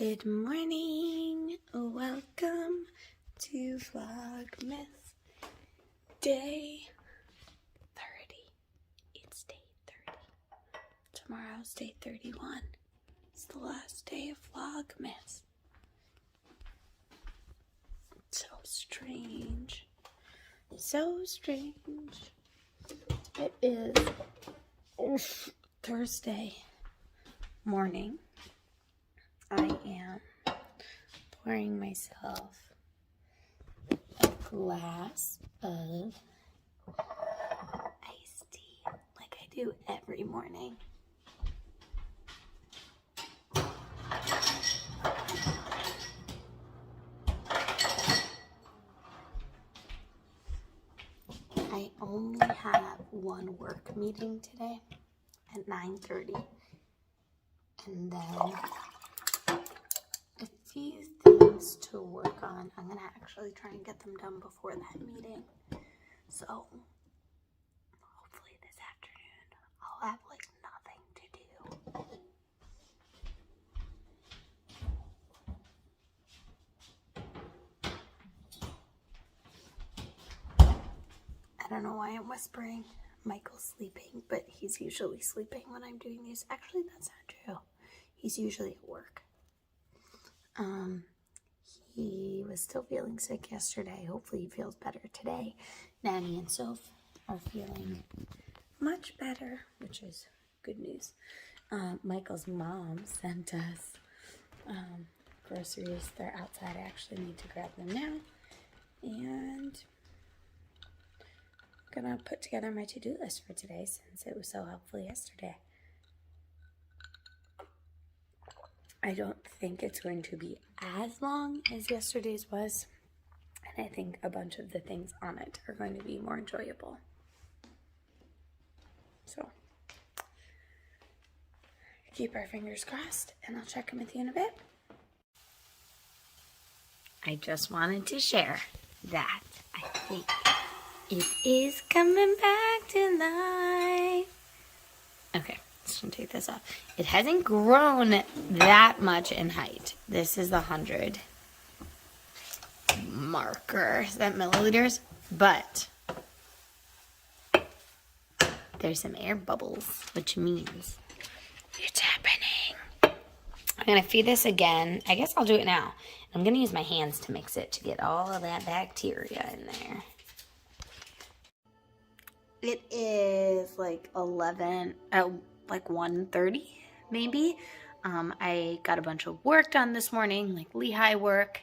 Good morning. Welcome to Vlogmas day 30. It's day 30. Tomorrow's day 31. It's the last day of Vlogmas. So strange. So strange. It is Thursday morning. I am pouring myself a glass of iced tea like I do every morning. I only have one work meeting today at 9:30, and then a few things to work on. I'm gonna actually try and get them done before that meeting. So hopefully this afternoon I'll have like nothing to do. I don't know why I'm whispering. Michael's sleeping, but he's usually sleeping when I'm doing these. Actually, that's not true. He's usually at work. He was still feeling sick yesterday. Hopefully he feels better today. Nanny and Soph are feeling much better, which is good news. Michael's mom sent us groceries. They're outside. I actually need to grab them now. And I'm gonna put together my to-do list for today since it was so helpful yesterday. I don't think it's going to be as long as yesterday's was, and I think a bunch of the things on it are going to be more enjoyable. So, keep our fingers crossed, and I'll check in with you in a bit. I just wanted to share that I think it is coming back to life. Okay. Just gonna take this off. It hasn't grown that much in height. This is the 100 marker. Is that milliliters? But there's some air bubbles, which means it's happening. I'm gonna feed this again. I guess I'll do it now. I'm gonna use my hands to mix it to get all of that bacteria in there. It is like 1:30 maybe. I got a bunch of work done this morning, like Lehigh work,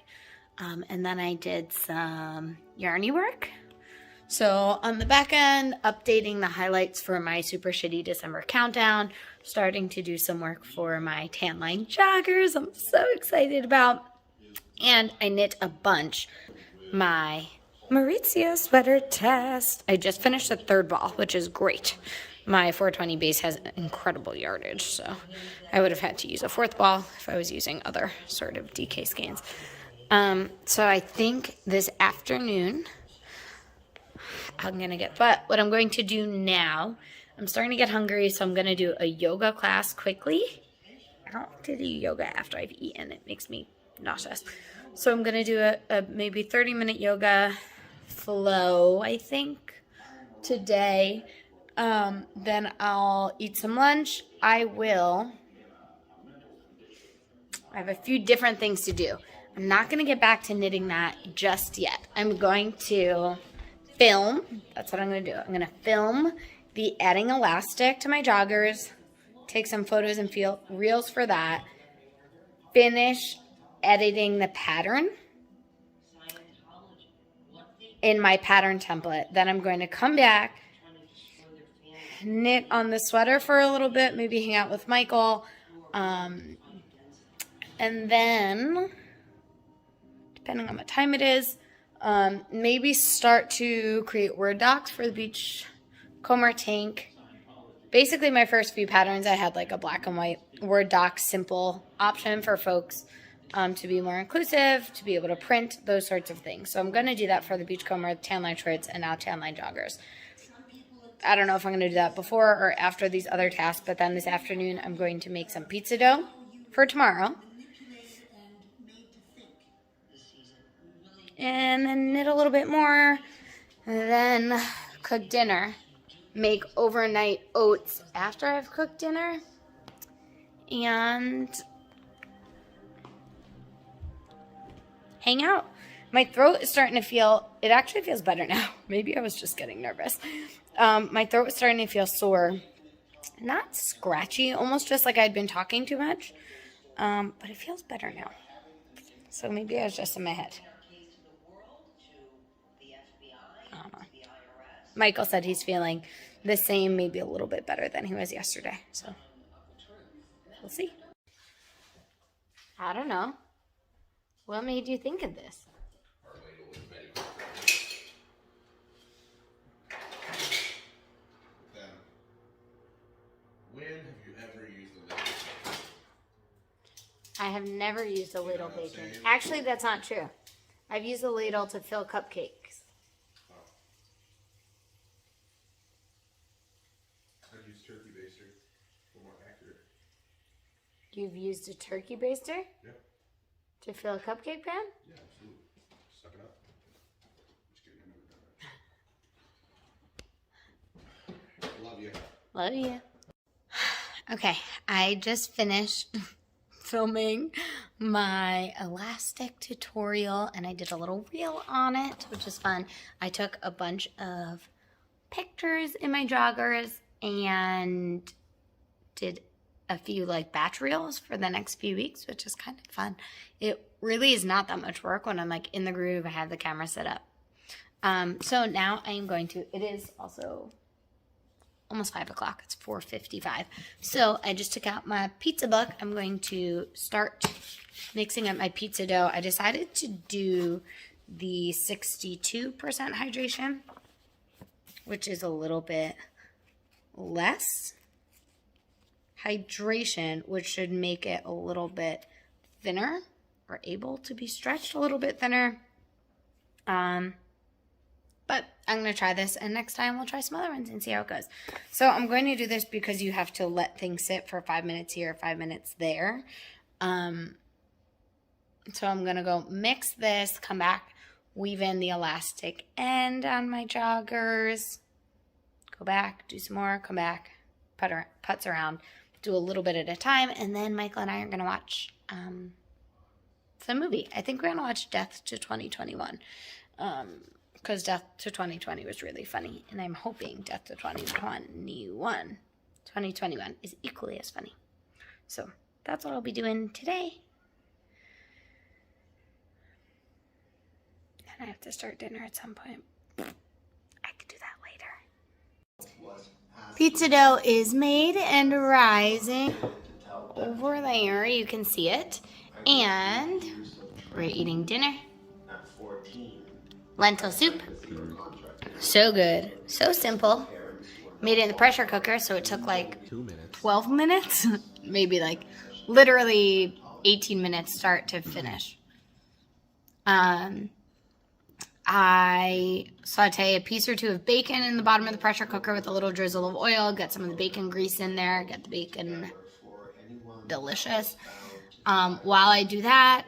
and then I did some yarny work. So on the back end, updating the highlights for my Super Schitty December countdown, starting to do some work for my tan line joggers I'm so excited about, and I knit a bunch. My Maurizio sweater test. I just finished the third ball, which is great. My 420 base has incredible yardage, so I would have had to use a fourth ball if I was using other sort of DK skeins. So I think this afternoon I'm going to get, but what I'm going to do now, I'm starting to get hungry, so I'm going to do a yoga class quickly. I don't like to do yoga after I've eaten. It makes me nauseous. So I'm going to do a maybe 30-minute yoga flow, I think, today. Then I'll eat some lunch. I have a few different things to do. I'm not going to get back to knitting that just yet. I'm going to film. That's what I'm going to do. I'm going to film the adding elastic to my joggers, take some photos and reels for that, finish editing the pattern in my pattern template. Then I'm going to come back, knit on the sweater for a little bit, maybe hang out with Michael, and then, depending on what time it is, maybe start to create Word docs for the Beachcomber tank. Basically, my first few patterns, I had like a black and white Word doc simple option for folks to be more inclusive, to be able to print, those sorts of things. So I'm going to do that for the Beachcomber, tan line shorts, and now tan line joggers. I don't know if I'm going to do that before or after these other tasks, but then this afternoon I'm going to make some pizza dough for tomorrow. and then knit a little bit more, and then cook dinner. Make overnight oats after I've cooked dinner, and hang out. My throat is starting to feel, it actually feels better now. Maybe I was just getting nervous. My throat was starting to feel sore. Not scratchy, almost just like I'd been talking too much. But it feels better now. So maybe I was just in my head. I don't know. Michael said he's feeling the same, maybe a little bit better than he was yesterday. So we'll see. I don't know. What made you think of this? When have you ever used a ladle? I have never used a ladle baking. Actually, that's not true. I've used a ladle to fill cupcakes. Oh. I've used turkey baster for more accurate. You've used a turkey baster? Yeah. To fill a cupcake pan? Yeah, absolutely. Suck it up. Just kidding, I've never done that. Love you. Love you. Okay, I just finished filming my elastic tutorial, and I did a little reel on it, which is fun. I took a bunch of pictures in my joggers and did a few like batch reels for the next few weeks, which is kind of fun. It really is not that much work when I'm like in the groove. I have the camera set up. So now I am going to, it is also almost 5 o'clock. It's 4:55. So I just took out my pizza book. I'm going to start mixing up my pizza dough. I decided to do the 62% hydration, which is a little bit less hydration, which should make it a little bit thinner, or able to be stretched a little bit thinner. But I'm going to try this, and next time we'll try some other ones and see how it goes. So I'm going to do this because you have to let things sit for 5 minutes here, 5 minutes there. So I'm going to go mix this, come back, weave in the elastic end on my joggers, go back, do some more, come back, putz around, do a little bit at a time, and then Michael and I are going to watch some movie. I think we're going to watch Death to 2021. Because Death to 2020 was really funny, and I'm hoping Death to 2021 is equally as funny. So that's what I'll be doing today. And I have to start dinner at some point. I can do that later. Pizza dough is made and rising over there. You can see it. And we're eating dinner. Lentil soup. So good. So simple. Made it in the pressure cooker, so it took like 12 minutes. Maybe like literally 18 minutes start to finish. I saute a piece or two of bacon in the bottom of the pressure cooker with a little drizzle of oil. Get some of the bacon grease in there. Get the bacon delicious. While I do that,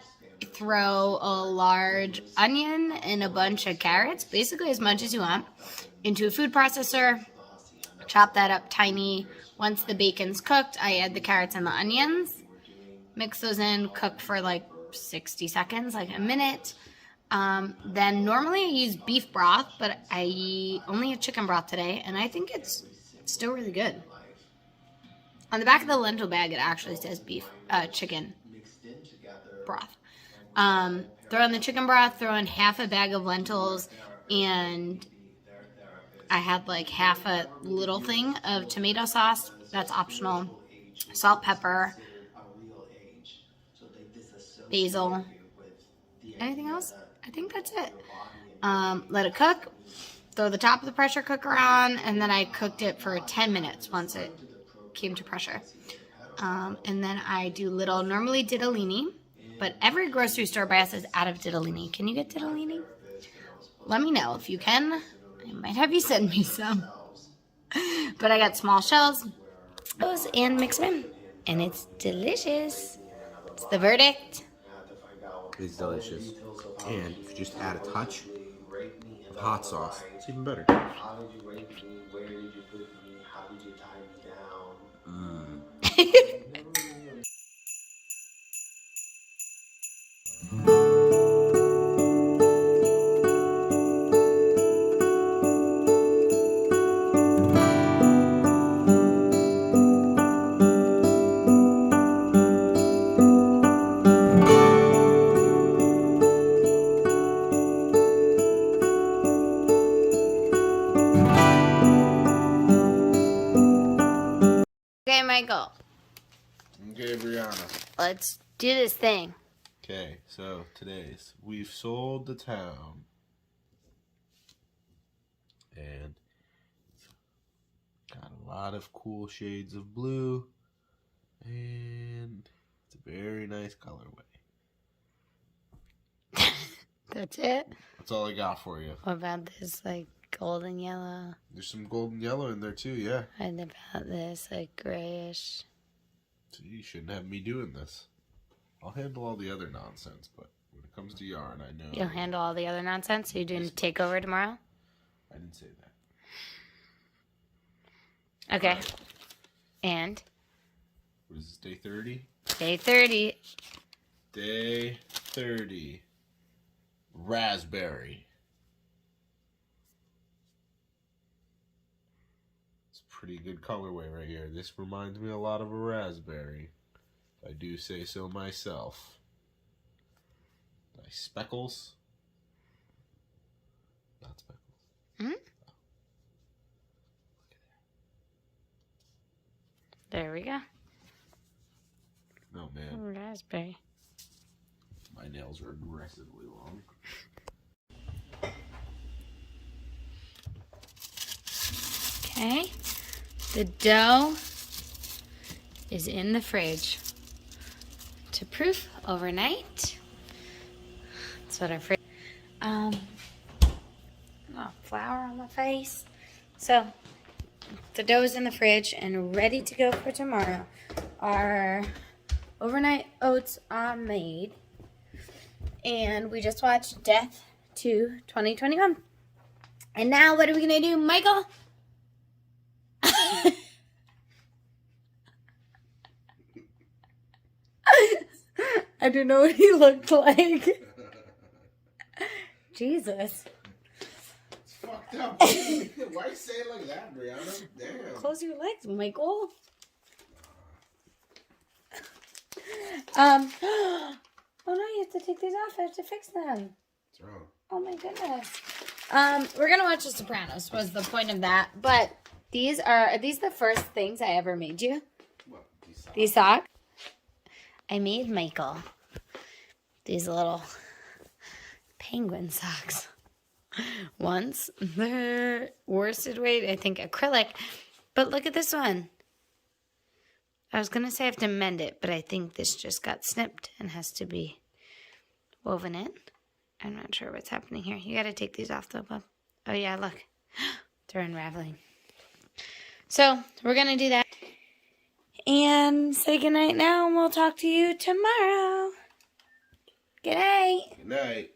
throw a large onion and a bunch of carrots, basically as much as you want, into a food processor. Chop that up tiny. Once the bacon's cooked, I add the carrots and the onions. Mix those in, cook for like 60 seconds, like a minute. Then normally I use beef broth, but I only had chicken broth today, and I think it's still really good. On the back of the lentil bag, it actually says chicken broth. Throw in the chicken broth, throw in half a bag of lentils, and I had like half a little thing of tomato sauce. That's optional. Salt, pepper, basil. Anything else? I think that's it. Let it cook. Throw the top of the pressure cooker on, and then I cooked it for 10 minutes once it came to pressure. And then I do little, normally ditalini, but every grocery store by us is out of ditalini. Can you get ditalini? Let me know. If you can, I might have you send me some. But I got small shells, those, and mix them in. And it's delicious. It's the verdict. is delicious. And if you just add a touch of hot sauce, it's even better. How did you rate me? Where did you put me? How did you tie me down? Okay, Michael. Okay, Brianna. Let's do this thing. Okay, so we've sold the town. And got a lot of cool shades of blue. And it's a very nice colorway. That's it? That's all I got for you. What about this, like, golden yellow? There's some golden yellow in there too, yeah. And about this, like, grayish? So you shouldn't have me doing this. I'll handle all the other nonsense, but when it comes to yarn, I know. You'll handle all the other nonsense? So you're doing a takeover tomorrow? I didn't say that. Okay. Right. And? What is this, day 30? Day 30. Day 30. Raspberry. It's a pretty good colorway right here. This reminds me a lot of a raspberry. I do say so myself. Nice speckles. Not speckles. Hmm? There we go. No, man. Raspberry. My nails are aggressively long. Okay. The dough is in the fridge to proof overnight. That's what our fridge. Oh, flour on my face. So the dough is in the fridge and ready to go for tomorrow. Our overnight oats are made. And we just watched Death to 2021. And now what are we going to do, Michael? I don't know what he looked like. Jesus. It's fucked up. Why you say it like that, Brianna? Damn. Close your legs, Michael. Oh no, you have to take these off. I have to fix them. What's wrong? Oh my goodness. We're gonna watch The Sopranos was the point of that. But are these the first things I ever made you? What? These socks? I made Michael these little penguin socks. Once. They're worsted weight, I think acrylic. But look at this one. I was gonna say I have to mend it, but I think this just got snipped and has to be woven in. I'm not sure what's happening here. You gotta take these off though, bub. Oh yeah, look. They're unraveling. So, we're gonna do that. And say goodnight now, and we'll talk to you tomorrow. Good night. Good night.